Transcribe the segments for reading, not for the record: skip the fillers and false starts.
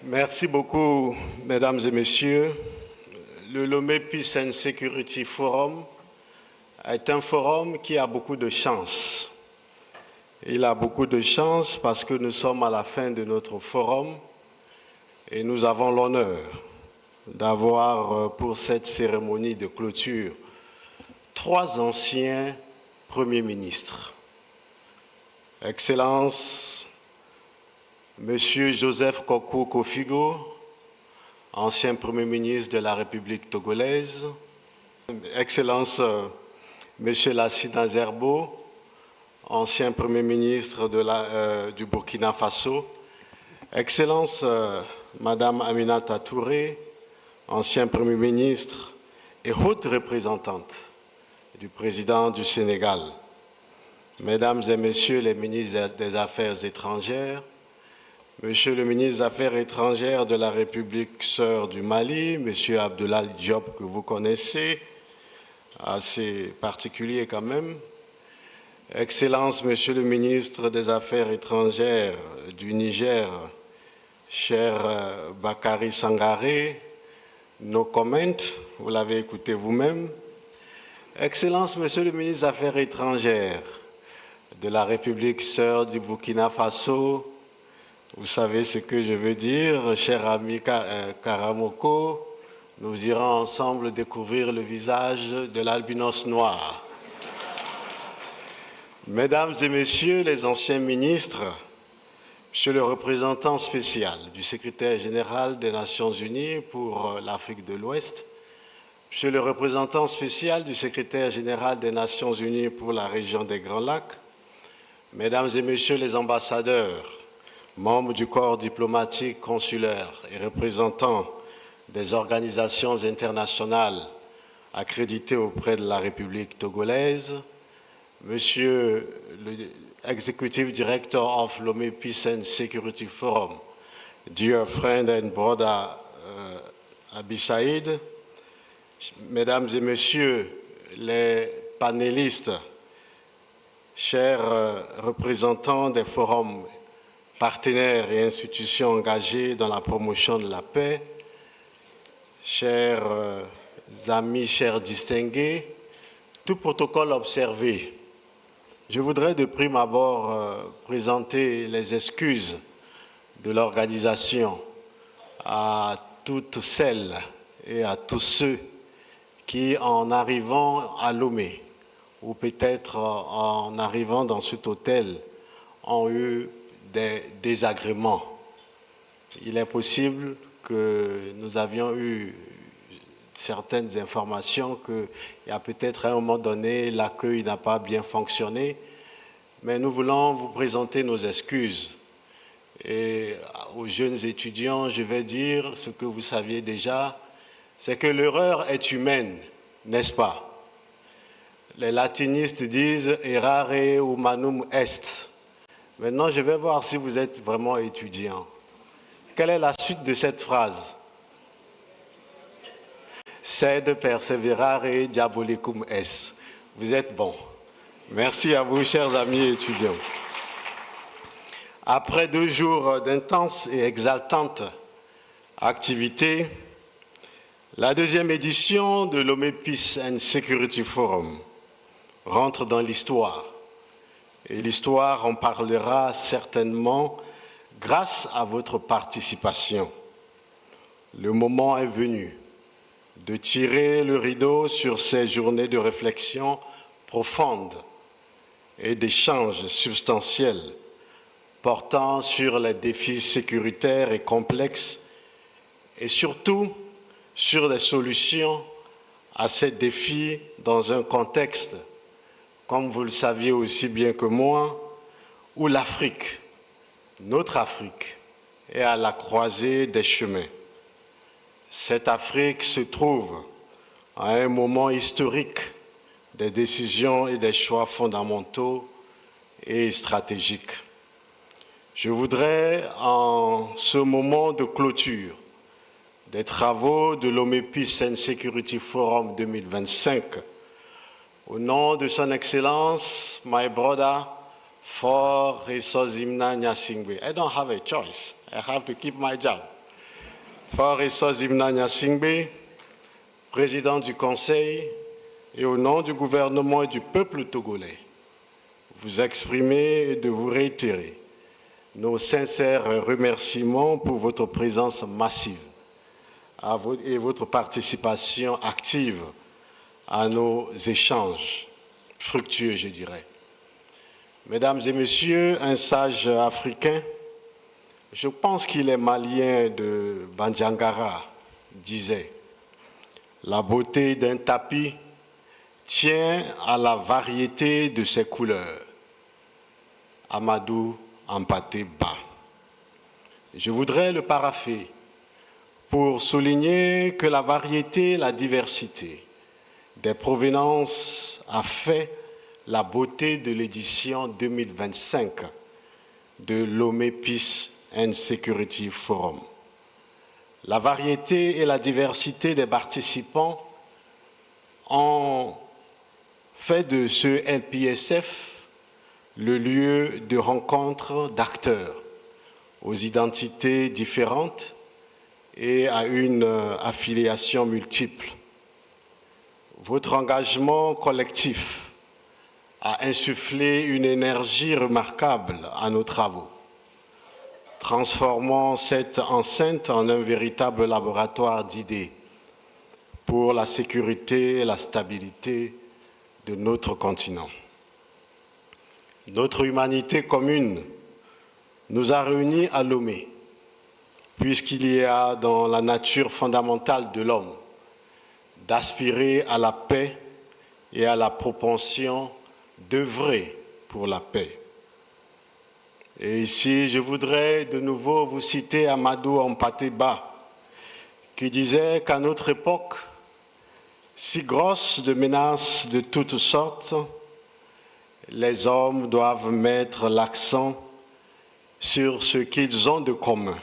Merci beaucoup, mesdames et messieurs. Le Lomé Peace and Security Forum est un forum qui a beaucoup de chance. Il a beaucoup de chance parce que nous sommes à la fin de notre forum et nous avons l'honneur d'avoir pour cette cérémonie de clôture 3 anciens premiers ministres. Excellence, Monsieur Joseph Kokou Kofigo, ancien Premier ministre de la République togolaise. Excellence, Monsieur Lassina Zerbo, ancien Premier ministre du Burkina Faso. Excellence, Madame Aminata Touré, ancien Premier ministre et haute représentante du président du Sénégal. Mesdames et Messieurs les ministres des Affaires étrangères, Monsieur le ministre des Affaires étrangères de la République sœur du Mali, Monsieur Abdoulaye Diop, que vous connaissez, assez particulier quand même. Excellence, Monsieur le ministre des Affaires étrangères du Niger, cher Bakary Sangaré, no comment, vous l'avez écouté vous-même. Excellence, Monsieur le ministre des Affaires étrangères de la République sœur du Burkina Faso, vous savez ce que je veux dire, cher ami Karamoko, nous irons ensemble découvrir le visage de l'albinos noir. Mesdames et Messieurs les anciens ministres, Monsieur le représentant spécial du secrétaire général des Nations Unies pour l'Afrique de l'Ouest, Monsieur le représentant spécial du secrétaire général des Nations Unies pour la région des Grands Lacs, Mesdames et Messieurs les ambassadeurs, membres du corps diplomatique, consulaire et représentants des organisations internationales accréditées auprès de la République togolaise, Monsieur l'Executive Director of Lomé Peace and Security Forum, dear friend and brother Abi Saïd, Mesdames et Messieurs les panélistes, chers représentants des forums partenaires et institutions engagées dans la promotion de la paix, chers amis, chers distingués, tout protocole observé, je voudrais de prime abord présenter les excuses de l'organisation à toutes celles et à tous ceux qui, en arrivant à Lomé, ou peut-être en arrivant dans cet hôtel, ont eu des désagréments. Il est possible que nous avions eu certaines informations qu'il y a peut-être à un moment donné, l'accueil n'a pas bien fonctionné, mais nous voulons vous présenter nos excuses. Et aux jeunes étudiants, je vais dire ce que vous saviez déjà, c'est que l'erreur est humaine, n'est-ce pas? Les latinistes disent « errare humanum est ». Maintenant, je vais voir si vous êtes vraiment étudiant. Quelle est la suite de cette phrase? Sed perseverare diabolicum est. Vous êtes bon. Merci à vous, chers amis étudiants. Après 2 jours d'intenses et exaltantes activités, la 2e édition de Lomé Peace and Security Forum rentre dans l'histoire. Et l'histoire en parlera certainement grâce à votre participation. Le moment est venu de tirer le rideau sur ces journées de réflexion profonde et d'échanges substantiels portant sur les défis sécuritaires et complexes et surtout sur les solutions à ces défis dans un contexte, comme vous le saviez aussi bien que moi, où l'Afrique, notre Afrique, est à la croisée des chemins. Cette Afrique se trouve à un moment historique des décisions et des choix fondamentaux et stratégiques. Je voudrais, en ce moment de clôture des travaux de Lomé Peace and Security Forum 2025, au nom de son Excellence, my brother, For Resozimna Nyasingwe. I don't have a choice. I have to keep my job. Fort Zimna Nyasingbe, président du Conseil, et au nom du gouvernement et du peuple togolais, vous exprimer et de vous réitérer nos sincères remerciements pour votre présence massive et votre participation active à nos échanges fructueux, je dirais. Mesdames et messieurs, un sage africain, je pense qu'il est malien de Bandiangara, disait « La beauté d'un tapis tient à la variété de ses couleurs. » Amadou Hampâté Bâ. Je voudrais le parapher pour souligner que la variété, la diversité des provenances a fait la beauté de l'édition 2025 de Lomé Peace and Security Forum. La variété et la diversité des participants ont fait de ce LPSF le lieu de rencontre d'acteurs aux identités différentes et à une affiliation multiple. Votre engagement collectif a insufflé une énergie remarquable à nos travaux, transformant cette enceinte en un véritable laboratoire d'idées pour la sécurité et la stabilité de notre continent. Notre humanité commune nous a réunis à Lomé, puisqu'il y a dans la nature fondamentale de l'homme d'aspirer à la paix et à la propension d'œuvrer pour la paix. Et ici, je voudrais de nouveau vous citer Amadou Hampâté Bâ, qui disait qu'à notre époque, si grosse de menaces de toutes sortes, les hommes doivent mettre l'accent sur ce qu'ils ont de commun,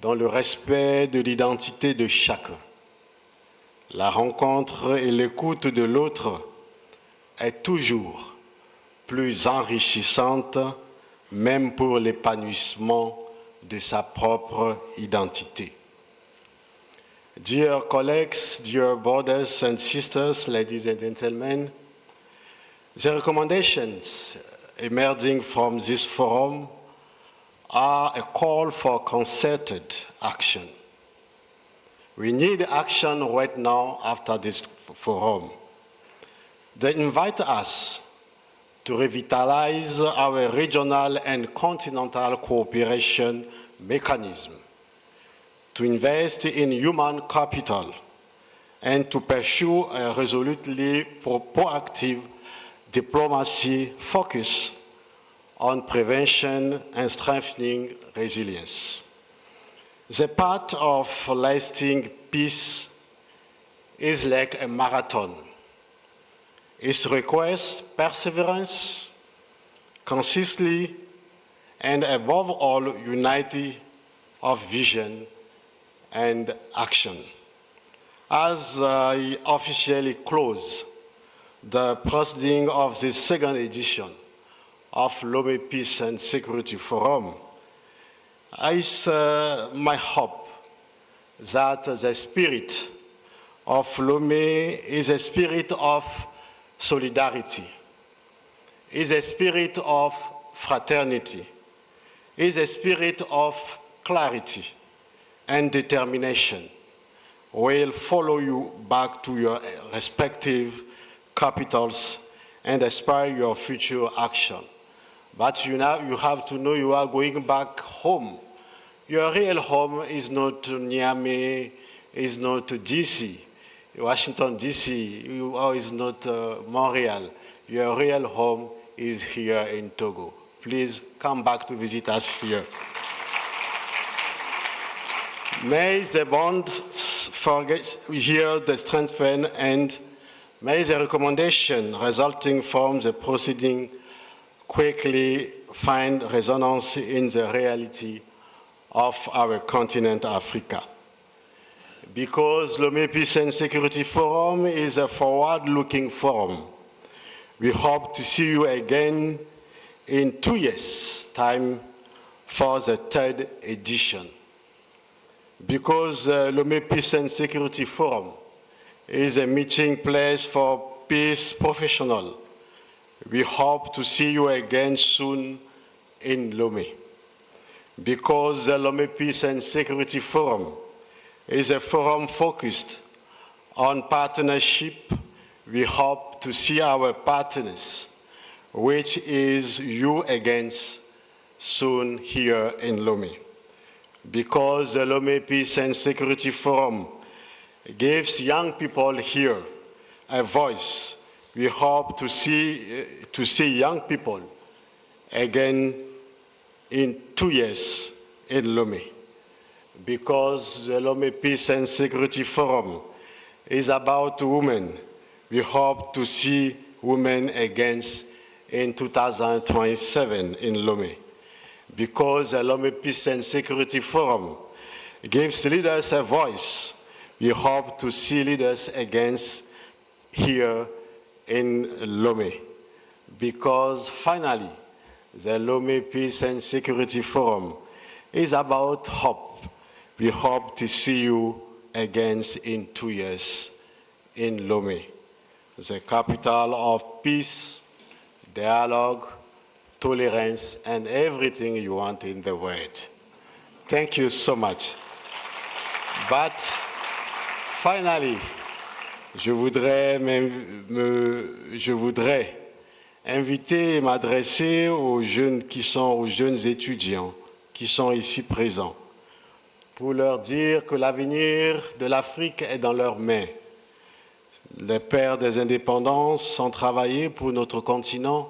dans le respect de l'identité de chacun. La rencontre et l'écoute de l'autre est toujours plus enrichissante, même pour l'épanouissement de sa propre identité. Dear colleagues, dear brothers and sisters, ladies and gentlemen, the recommendations emerging from this forum are a call for concerted action. We need action right now after this forum. They invite us to revitalize our regional and continental cooperation mechanism, to invest in human capital, and to pursue a resolutely proactive diplomacy focus on prevention and strengthening resilience. The path of lasting peace is like a marathon. It requires perseverance, consistency, and above all, unity of vision and action. As I officially close the proceeding of the second edition of Lomé Peace and Security Forum, it's my hope that the spirit of Lomé is a spirit of solidarity, is a spirit of fraternity, is a spirit of clarity and determination. Will follow you back to your respective capitals and aspire your future action. But you have to know you are going back home. Your real home is not Niamey, is not DC, Washington DC, or is not Montreal. Your real home is here in Togo. Please come back to visit us here. May the bond here the strengthen, and may the recommendation resulting from the proceeding quickly find resonance in the reality of our continent, Africa. Because Lomé Peace and Security Forum is a forward-looking forum, we hope to see you again in 2 years' time for the third edition. because Lomé Peace and Security Forum is a meeting place for peace professionals. We hope to see you again soon in Lomé. Because the Lomé Peace and Security Forum is a forum focused on partnership, we hope to see our partners, which is you again soon here in Lomé. Because the Lomé Peace and Security Forum gives young people here a voice, we hope to see young people again in 2 years in Lomé. Because the Lomé Peace and Security Forum is about women, we hope to see women again in 2027 in Lomé. Because the Lomé Peace and Security Forum gives leaders a voice, we hope to see leaders again here in Lomé. Because finally, the Lomé Peace and Security Forum is about hope. We hope to see you again in 2 years in Lomé, the capital of peace, dialogue, tolerance, and everything you want in the world. Thank you so much. But finally, je voudrais inviter et m'adresser aux jeunes étudiants qui sont ici présents pour leur dire que l'avenir de l'Afrique est dans leurs mains. Les pères des indépendances ont travaillé pour notre continent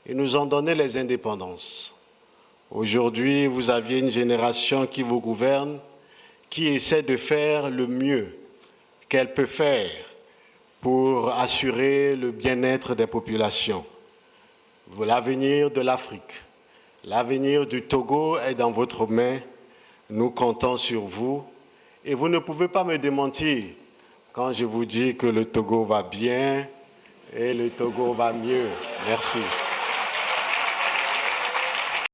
et nous ont donné les indépendances. Aujourd'hui, vous aviez une génération qui vous gouverne, qui essaie de faire le mieux qu'elle peut faire pour assurer le bien-être des populations. L'avenir de l'Afrique, l'avenir du Togo est dans votre main. Nous comptons sur vous et vous ne pouvez pas me démentir quand je vous dis que le Togo va bien et le Togo va mieux. Merci.